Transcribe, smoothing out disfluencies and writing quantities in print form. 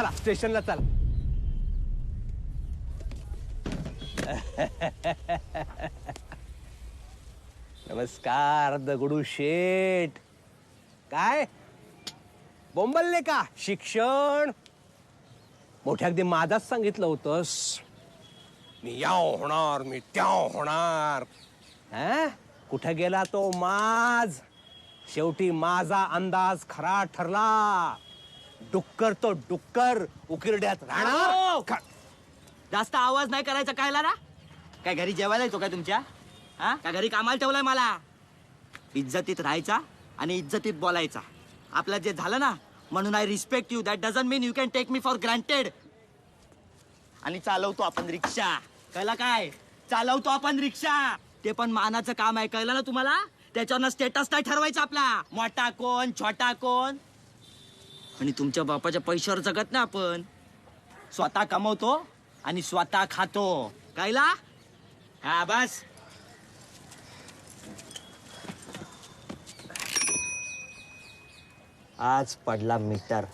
चला स्टेशनला चला. नमस्कार दगडू शेठ. काय बोंबलले का? शिक्षण मोठ्या अगदी माझाच सांगितलं होतंस. मी याव होणार, मी त्याव होणार. कुठे गेला तो माज? शेवटी माझा अंदाज खरा ठरला. डुक्कर तो डुक्कर उकिरड्यात राहणार. जास्त आवाज नाही करायचा. काय ला काय घरी जेवायला येतो काय तुमच्या? हा का घरी कामाला ठेवलाय मला? इज्जतीत राहायचा आणि इज्जतीत बोलायचा. आपलं जे झालं ना, म्हणून I respect you. That doesn't mean you can take me for granted. आणि चालवतो आपण रिक्षा. कळलं काय? चालवतो आपण रिक्षा. ते पण मानाचं काम आहे. कळलं ना तुम्हाला? त्याच्यावर स्टेटस नाही ठरवायचं आपला. मोठा कोण छोटा कोण. आणि तुमच्या बापाच्या पैशावर जगत ना आपण. स्वतः कमवतो आणि स्वतः खातो. कळला? हा बस. आज पडला मीटर.